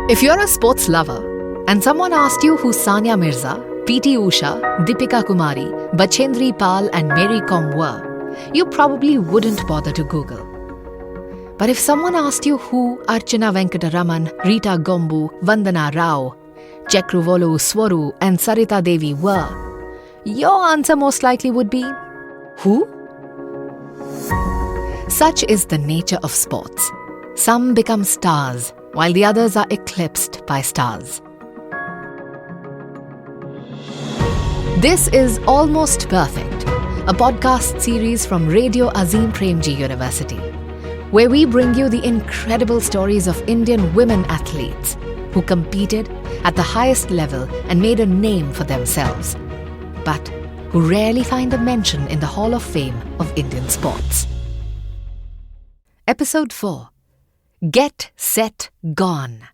If you're a sports lover and someone asked you who Sania Mirza, PT Usha, Deepika Kumari, Bachendri Pal and Mary Kom were, you probably wouldn't bother to Google. But if someone asked you who Archana Venkataraman, Rita Gombu, Vandana Rao, Chekruvolu Swaru and Sarita Devi were, your answer most likely would be, who? Such is the nature of sports. Some become stars, while the others are eclipsed by stars. This is Almost Perfect, a podcast series from Radio Azim Premji University, where we bring you the incredible stories of Indian women athletes who competed at the highest level and made a name for themselves, but who rarely find a mention in the Hall of Fame of Indian sports. Episode 4. Get, Set, Gone.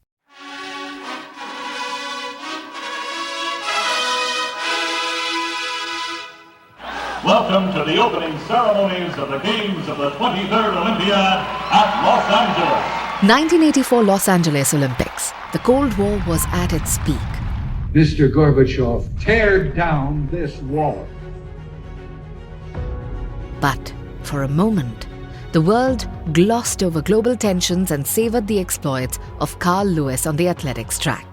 Welcome to the opening ceremonies of the Games of the 23rd Olympiad at Los Angeles. 1984 Los Angeles Olympics. The Cold War was at its peak. Mr. Gorbachev, tear down this wall. But for a moment, the world glossed over global tensions and savored the exploits of Carl Lewis on the athletics track.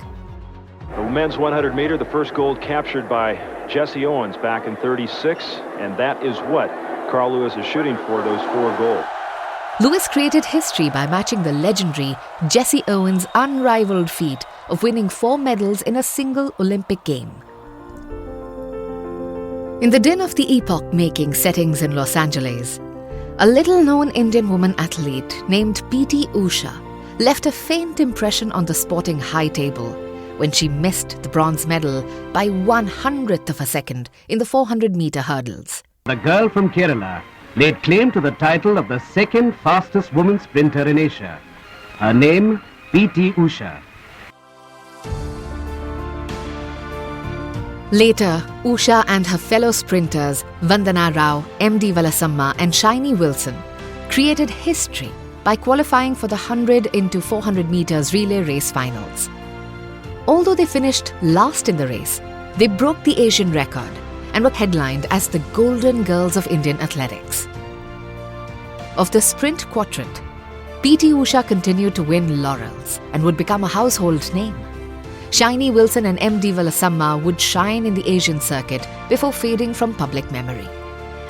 The men's 100 meter, the first gold captured by Jesse Owens back in '36, and that is what Carl Lewis is shooting for, those 4 gold. Lewis created history by matching the legendary Jesse Owens' unrivaled feat of winning 4 medals in a single Olympic game. In the din of the epoch-making settings in Los Angeles, a little-known Indian woman athlete named PT Usha left a faint impression on the sporting high table when she missed the bronze medal by 1/100th of a second in the 400-meter hurdles. The girl from Kerala laid claim to the title of the second fastest woman sprinter in Asia. Her name, PT Usha. Later, Usha and her fellow sprinters Vandana Rao, D Valsamma and Shiny Wilson created history by qualifying for the 100 into 400 meters relay race finals. Although they finished last in the race, they broke the Asian record and were headlined as the Golden Girls of Indian athletics. Of the sprint quadrant, PT Usha continued to win laurels and would become a household name. Shiny Wilson and D Valsamma would shine in the Asian circuit before fading from public memory.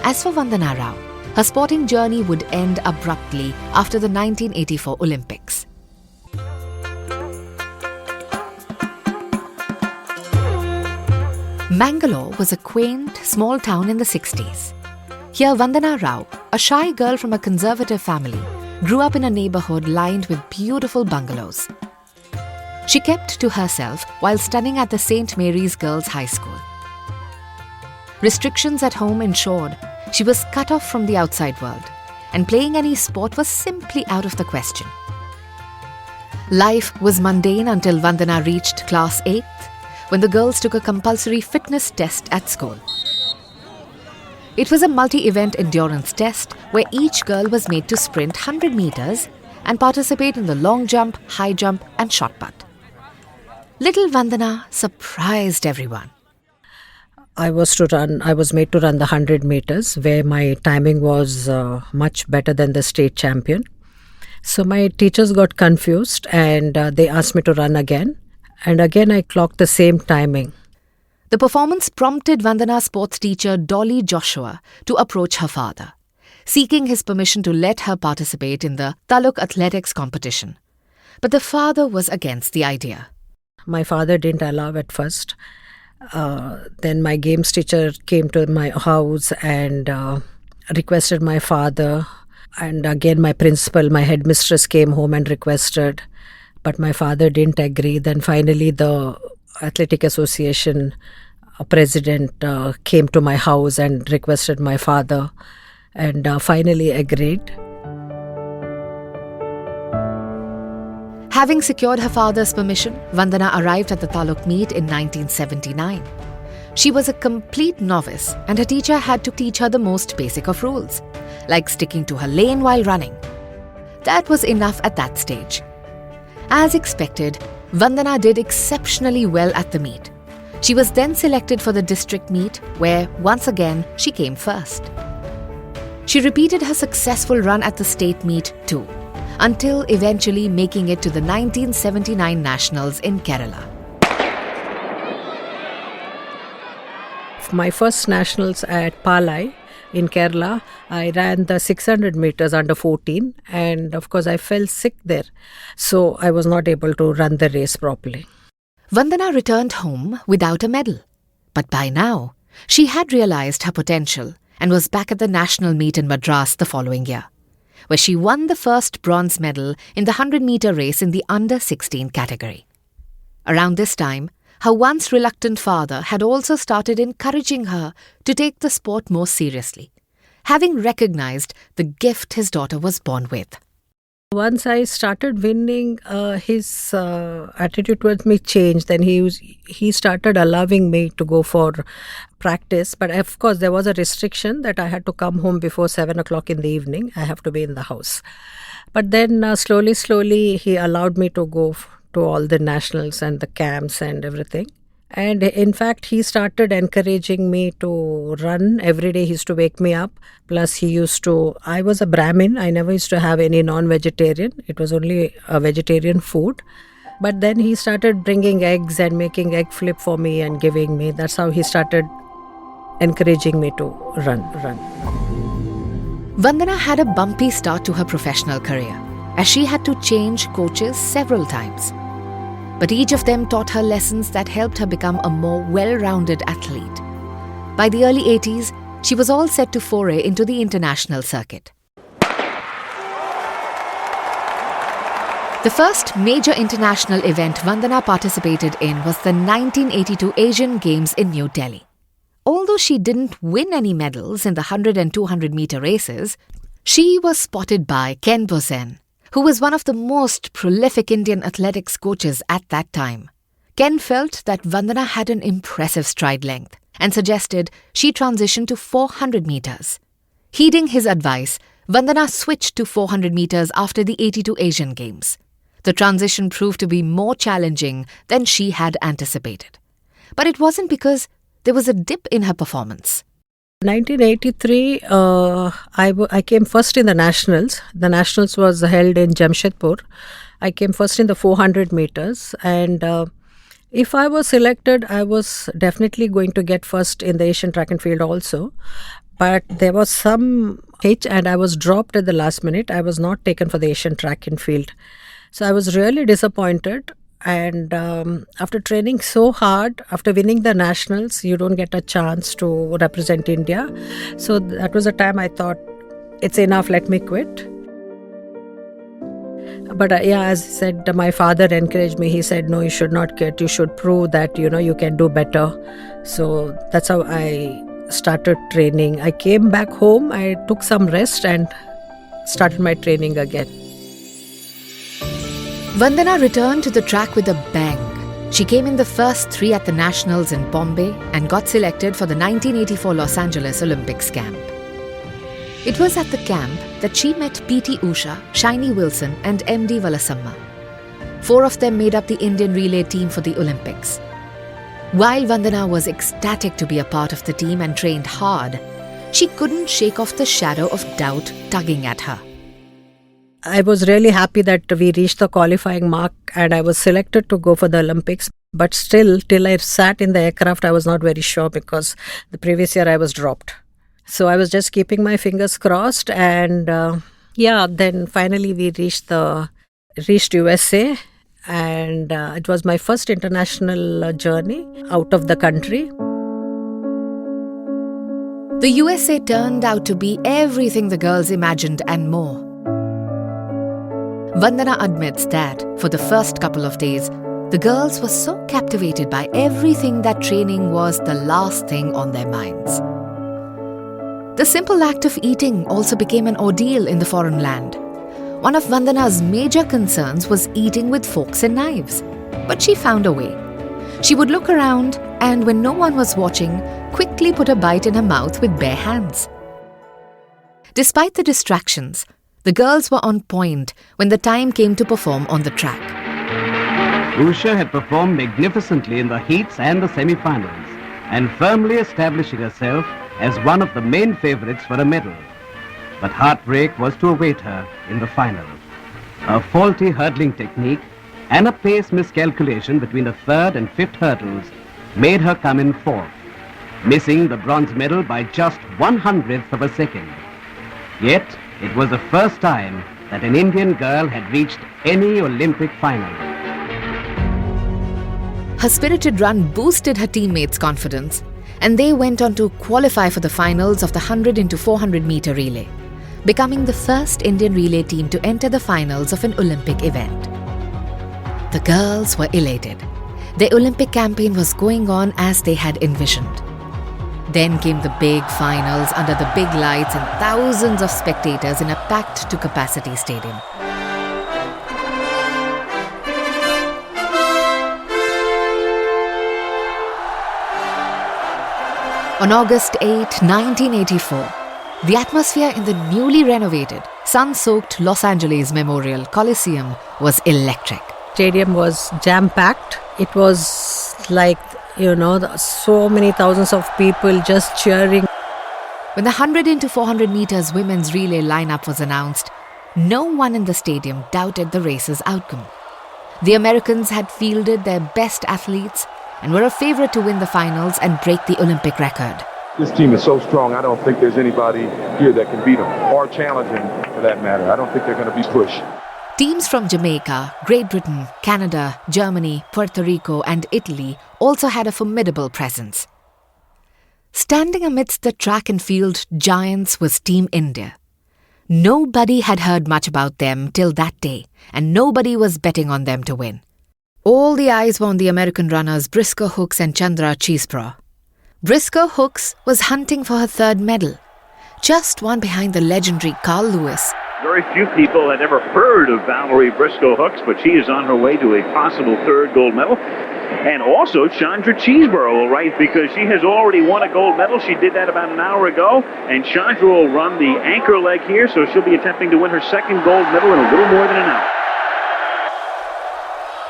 As for Vandana Rao, her sporting journey would end abruptly after the 1984 Olympics. Mangalore was a quaint, small town in the 60s. Here, Vandana Rao, a shy girl from a conservative family, grew up in a neighborhood lined with beautiful bungalows. She kept to herself while studying at the St. Mary's Girls' High School. Restrictions at home ensured she was cut off from the outside world, and playing any sport was simply out of the question. Life was mundane until Vandana reached class 8th, when the girls took a compulsory fitness test at school. It was a multi-event endurance test where each girl was made to sprint 100 meters and participate in the long jump, high jump and shot put. Little Vandana surprised everyone. I was made to run the 100 meters where my timing was much better than the state champion. So my teachers got confused and they asked me to run again. And again I clocked the same timing. The performance prompted Vandana's sports teacher Dolly Joshua to approach her father, seeking his permission to let her participate in the Taluk athletics competition. But the father was against the idea. My father didn't allow at first. Then my games teacher came to my house and requested my father. And again my principal, my headmistress came home and requested. But my father didn't agree. Then finally the Athletic Association president came to my house and requested my father and finally agreed. Having secured her father's permission, Vandana arrived at the Taluk meet in 1979. She was a complete novice and her teacher had to teach her the most basic of rules, like sticking to her lane while running. That was enough at that stage. As expected, Vandana did exceptionally well at the meet. She was then selected for the district meet, where once again she came first. She repeated her successful run at the state meet too, until eventually making it to the 1979 Nationals in Kerala. My first nationals at Palai in Kerala, I ran the 600 meters under 14, and of course I fell sick there, so I was not able to run the race properly. Vandana returned home without a medal, but by now she had realized her potential and was back at the national meet in Madras the following year, where she won the first bronze medal in the 100-meter race in the under 16 category. Around this time, her once reluctant father had also started encouraging her to take the sport more seriously, having recognized the gift his daughter was born with. Once I started winning, his attitude towards me changed. Then he started allowing me to go for practice. But of course, there was a restriction that I had to come home before 7 o'clock in the evening. I have to be in the house. But then slowly, he allowed me to go to all the nationals and the camps and everything. And in fact, he started encouraging me to run every day. He used to wake me up. Plus, I was a Brahmin. I never used to have any non-vegetarian. It was only a vegetarian food. But then he started bringing eggs and making egg flip for me and giving me. That's how he started encouraging me to run. Vandana had a bumpy start to her professional career, as she had to change coaches several times. But each of them taught her lessons that helped her become a more well-rounded athlete. By the early 80s, she was all set to foray into the international circuit. The first major international event Vandana participated in was the 1982 Asian Games in New Delhi. Although she didn't win any medals in the 100 and 200 meter races, she was spotted by Ken Bozen, who was one of the most prolific Indian athletics coaches at that time. Ken felt that Vandana had an impressive stride length and suggested she transition to 400 meters. Heeding his advice, Vandana switched to 400 meters after the 82 Asian Games. The transition proved to be more challenging than she had anticipated. But it wasn't because there was a dip in her performance. 1983, I came first in the Nationals. The Nationals was held in Jamshedpur. I came first in the 400 meters. And if I was selected, I was definitely going to get first in the Asian track and field also. But there was some hitch and I was dropped at the last minute. I was not taken for the Asian track and field. So I was really disappointed. And after training so hard, after winning the nationals, you don't get a chance to represent India. So that was the time I thought, it's enough, let me quit. But as I said, my father encouraged me. He said, no, you should not quit. You should prove that, you can do better. So that's how I started training. I came back home, I took some rest and started my training again. Vandana returned to the track with a bang. She came in the first 3 at the Nationals in Bombay and got selected for the 1984 Los Angeles Olympics camp. It was at the camp that she met PT Usha, Shiny Wilson and D Valsamma. 4 of them made up the Indian relay team for the Olympics. While Vandana was ecstatic to be a part of the team and trained hard, she couldn't shake off the shadow of doubt tugging at her. I was really happy that we reached the qualifying mark and I was selected to go for the Olympics. But still, till I sat in the aircraft, I was not very sure because the previous year I was dropped. So I was just keeping my fingers crossed and then finally we reached USA and it was my first international journey out of the country. The USA turned out to be everything the girls imagined and more. Vandana admits that, for the first couple of days, the girls were so captivated by everything that training was the last thing on their minds. The simple act of eating also became an ordeal in the foreign land. One of Vandana's major concerns was eating with forks and knives, but she found a way. She would look around and, when no one was watching, quickly put a bite in her mouth with bare hands. Despite the distractions, the girls were on point when the time came to perform on the track. Usha had performed magnificently in the heats and the semi-finals and firmly establishing herself as one of the main favorites for a medal. But heartbreak was to await her in the final. A faulty hurdling technique and a pace miscalculation between the third and fifth hurdles made her come in fourth, missing the bronze medal by just 1/100th of a second. Yet, it was the first time that an Indian girl had reached any Olympic final. Her spirited run boosted her teammates' confidence, and they went on to qualify for the finals of the 100 into 400 meter relay, becoming the first Indian relay team to enter the finals of an Olympic event. The girls were elated. Their Olympic campaign was going on as they had envisioned. Then came the big finals under the big lights and thousands of spectators in a packed-to-capacity stadium. On August 8, 1984, the atmosphere in the newly renovated, sun-soaked Los Angeles Memorial Coliseum was electric. Stadium was jam-packed. It was like, so many thousands of people just cheering. When the 100 into 400 meters women's relay lineup was announced, no one in the stadium doubted the race's outcome. The Americans had fielded their best athletes and were a favorite to win the finals and break the Olympic record. This team is so strong, I don't think there's anybody here that can beat them, or challenge them for that matter. I don't think they're going to be pushed. Teams from Jamaica, Great Britain, Canada, Germany, Puerto Rico and Italy also had a formidable presence. Standing amidst the track and field giants was Team India. Nobody had heard much about them till that day, and nobody was betting on them to win. All the eyes were on the American runners Briscoe-Hooks and Chandra Cheeseborough. Briscoe-Hooks was hunting for her third medal, just one behind the legendary Carl Lewis. Very few people had ever heard of Valerie Briscoe-Hooks, but she is on her way to a possible third gold medal. And also Chandra Cheeseborough, right, because she has already won a gold medal. She did that about an hour ago, and Chandra will run the anchor leg here, so she'll be attempting to win her second gold medal in a little more than an hour.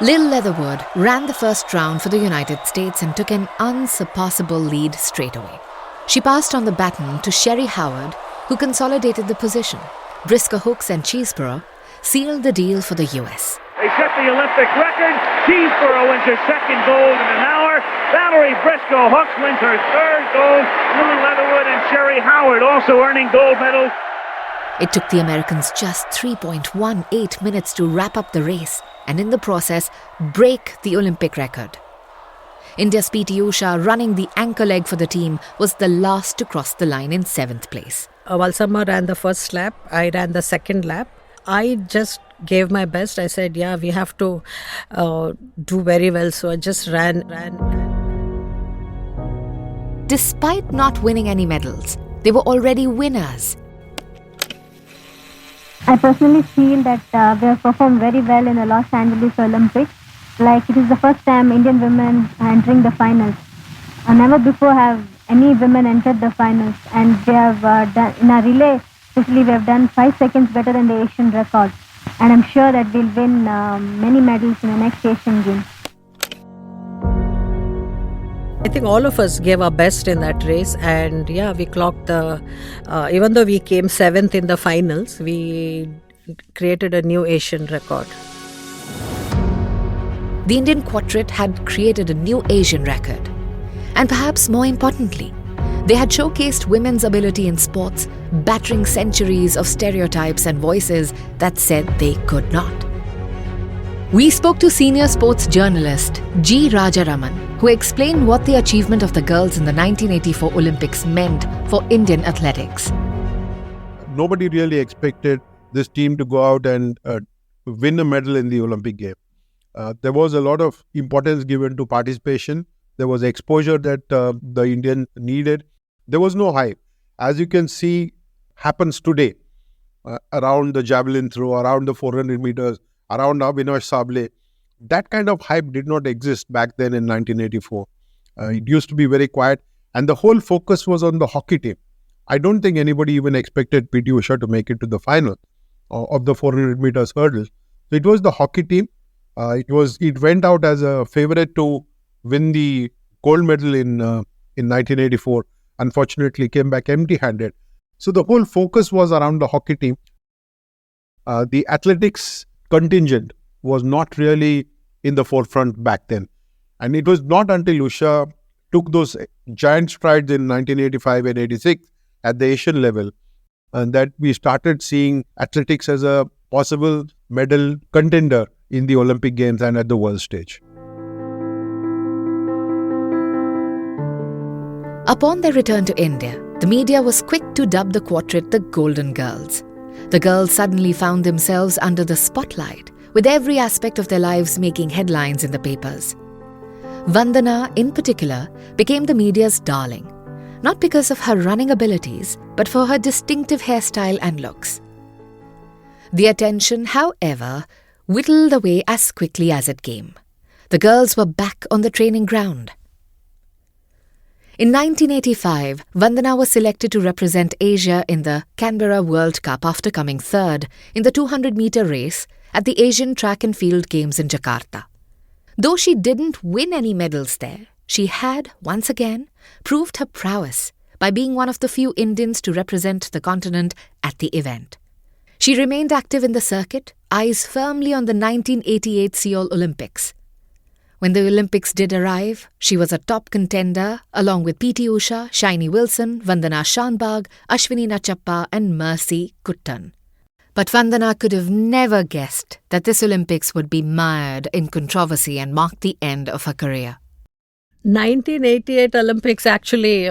Lil Leatherwood ran the first round for the United States and took an unsurpassable lead straight away. She passed on the baton to Sherry Howard, who consolidated the position. Briscoe-Hooks and Cheeseborough sealed the deal for the US. They set the Olympic record. Cheeseborough wins her second gold in an hour. Valerie Briscoe-Hooks wins her third gold. Lily Leatherwood and Sherry Howard also earning gold medals. It took the Americans just 3.18 minutes to wrap up the race and in the process break the Olympic record. India's P.T. Usha, running the anchor leg for the team, was the last to cross the line in 7th place. Valsamma ran the first lap. I ran the second lap. I just gave my best. I said, we have to do very well. So I just ran. Despite not winning any medals, they were already winners. I personally feel that we have performed very well in the Los Angeles Olympics. Like, it is the first time Indian women are entering the finals. Never before have any women entered the finals, and they have done, in our relay, especially we have done 5 seconds better than the Asian record. And I'm sure that we'll win many medals in the next Asian Games. I think all of us gave our best in that race, and we clocked even though we came 7th in the finals, we created a new Asian record. The Indian quartet had created a new Asian record. And perhaps more importantly, they had showcased women's ability in sports, battering centuries of stereotypes and voices that said they could not. We spoke to senior sports journalist G. Rajaraman, who explained what the achievement of the girls in the 1984 Olympics meant for Indian athletics. Nobody really expected this team to go out and win a medal in the Olympic game. There was a lot of importance given to participation. There was exposure that the Indian needed. There was no hype. As you can see, happens today around the javelin throw, around the 400 meters, around Avinash Sable. That kind of hype did not exist back then in 1984. It used to be very quiet, and the whole focus was on the hockey team. I don't think anybody even expected P.T. Usha to make it to the final of the 400 meters hurdle. So it was the hockey team. It went out as a favorite to win the gold medal in 1984. Unfortunately, came back empty-handed. So the whole focus was around the hockey team. The athletics contingent was not really in the forefront back then. And it was not until Usha took those giant strides in 1985 and 86 at the Asian level and that we started seeing athletics as a possible medal contender in the Olympic Games and at the world stage. Upon their return to India, the media was quick to dub the quartet the Golden Girls. The girls suddenly found themselves under the spotlight, with every aspect of their lives making headlines in the papers. Vandana, in particular, became the media's darling, not because of her running abilities, but for her distinctive hairstyle and looks. The attention, however, whittled away as quickly as it came. The girls were back on the training ground. In 1985, Vandana was selected to represent Asia in the Canberra World Cup after coming third in the 200-meter race at the Asian Track and Field Games in Jakarta. Though she didn't win any medals there, she had, once again, proved her prowess by being one of the few Indians to represent the continent at the event. She remained active in the circuit, eyes firmly on the 1988 Seoul Olympics. When the Olympics did arrive, she was a top contender along with P.T. Usha, Shiny Wilson, Vandana Shanbag, Ashwini Nachappa and Mercy Kuttan. But Vandana could have never guessed that this Olympics would be mired in controversy and mark the end of her career. 1988 Olympics, actually,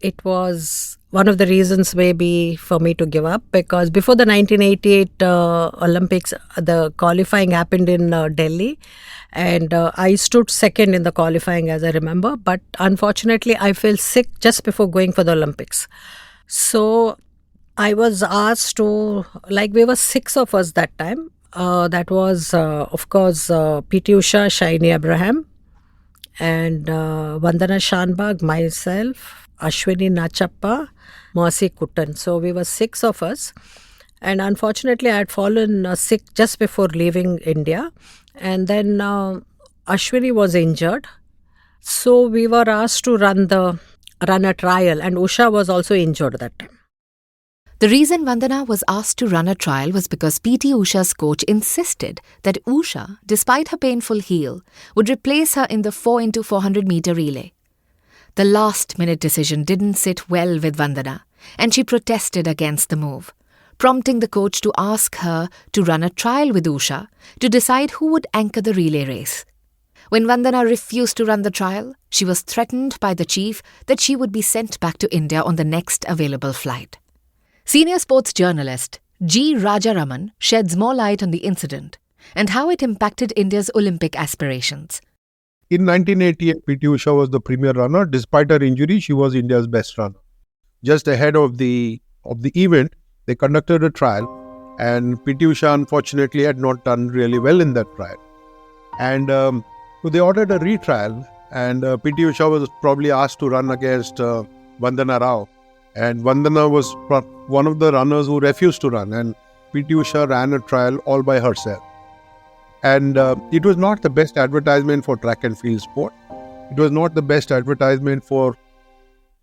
it was one of the reasons maybe for me to give up, because before the 1988 Olympics, the qualifying happened in Delhi, and I stood second in the qualifying, as I remember. But unfortunately, I fell sick just before going for the Olympics. So I was asked to, we were 6 of us that time. That was, of course, P.T. Usha, Shiny Abraham, and Vandana Shanbag, myself, Ashwini Nachappa, Mercy Kuttan. So we were 6 of us. And unfortunately, I had fallen sick just before leaving India. And then Ashwini was injured. So we were asked to run a trial. And Usha was also injured that time. The reason Vandana was asked to run a trial was because P.T. Usha's coach insisted that Usha, despite her painful heel, would replace her in the 4x400 meter relay. The last-minute decision didn't sit well with Vandana, and she protested against the move, prompting the coach to ask her to run a trial with Usha to decide who would anchor the relay race. When Vandana refused to run the trial, she was threatened by the chief that she would be sent back to India on the next available flight. Senior sports journalist G. Rajaraman sheds more light on the incident and how it impacted India's Olympic aspirations. In 1988, P.T. Usha was the premier runner. Despite her injury, she was India's best runner. Just ahead of the event, they conducted a trial, and P.T. Usha unfortunately had not done really well in that trial. And so they ordered a retrial, and P.T. Usha was probably asked to run against Vandana Rao. And Vandana was one of the runners who refused to run, and P.T. Usha ran a trial all by herself. And it was not the best advertisement for track and field sport. It was not the best advertisement for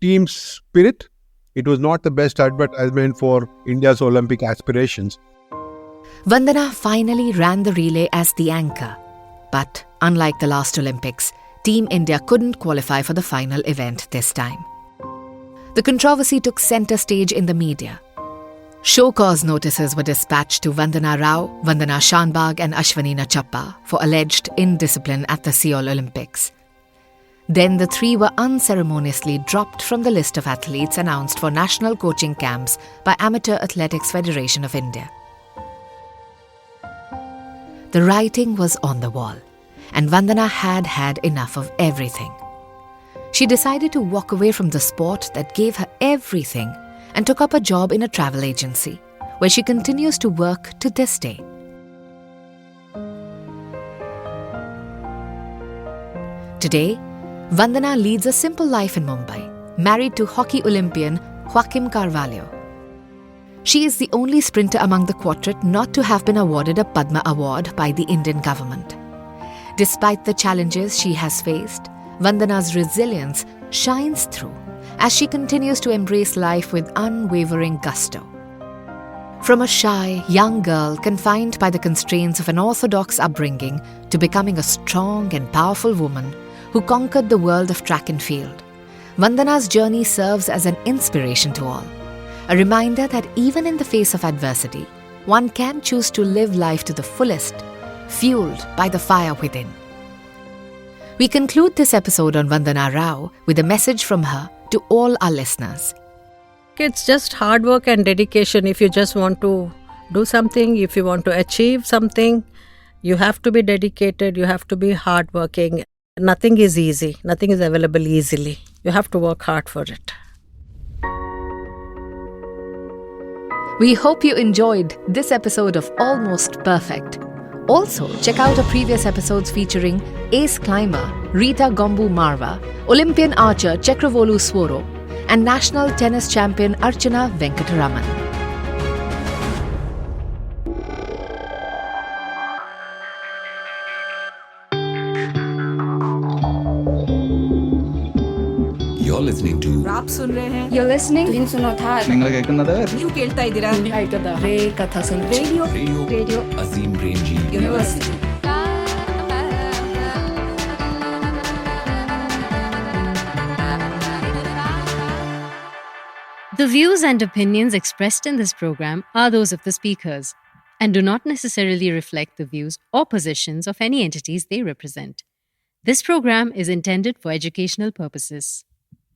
team spirit. It was not the best advertisement for India's Olympic aspirations. Vandana finally ran the relay as the anchor. But unlike the last Olympics, Team India couldn't qualify for the final event this time. The controversy took center stage in the media. Show cause notices were dispatched to Vandana Rao, Vandana Shanbag and Ashwini Nachappa for alleged indiscipline at the Seoul Olympics. Then the 3 were unceremoniously dropped from the list of athletes announced for national coaching camps by Amateur Athletics Federation of India. The writing was on the wall, and Vandana had enough of everything. She decided to walk away from the sport that gave her everything and took up a job in a travel agency, where she continues to work to this day. Today, Vandana leads a simple life in Mumbai, married to hockey Olympian Joaquim Carvalho. She is the only sprinter among the quartet not to have been awarded a Padma Award by the Indian government. Despite the challenges she has faced, Vandana's resilience shines through as she continues to embrace life with unwavering gusto. From a shy, young girl confined by the constraints of an Orthodox upbringing to becoming a strong and powerful woman who conquered the world of track and field, Vandana's journey serves as an inspiration to all, a reminder that even in the face of adversity, one can choose to live life to the fullest, fueled by the fire within. We conclude this episode on Vandana Rao with a message from her to all our listeners. It's just hard work and dedication. If you just want to do something, if you want to achieve something, you have to be dedicated, you have to be hardworking. Nothing is easy, nothing is available easily. You have to work hard for it. We hope you enjoyed this episode of Almost Perfect. Also, check out our previous episodes featuring ace climber Rita Gombu Marva, Olympian archer Chakravolu Sworo, and national tennis champion Archana Venkataraman. You're listening to You're listening to Insunothar. Radio Azim Premji University. The views and opinions expressed in this program are those of the speakers and do not necessarily reflect the views or positions of any entities they represent. This program is intended for educational purposes.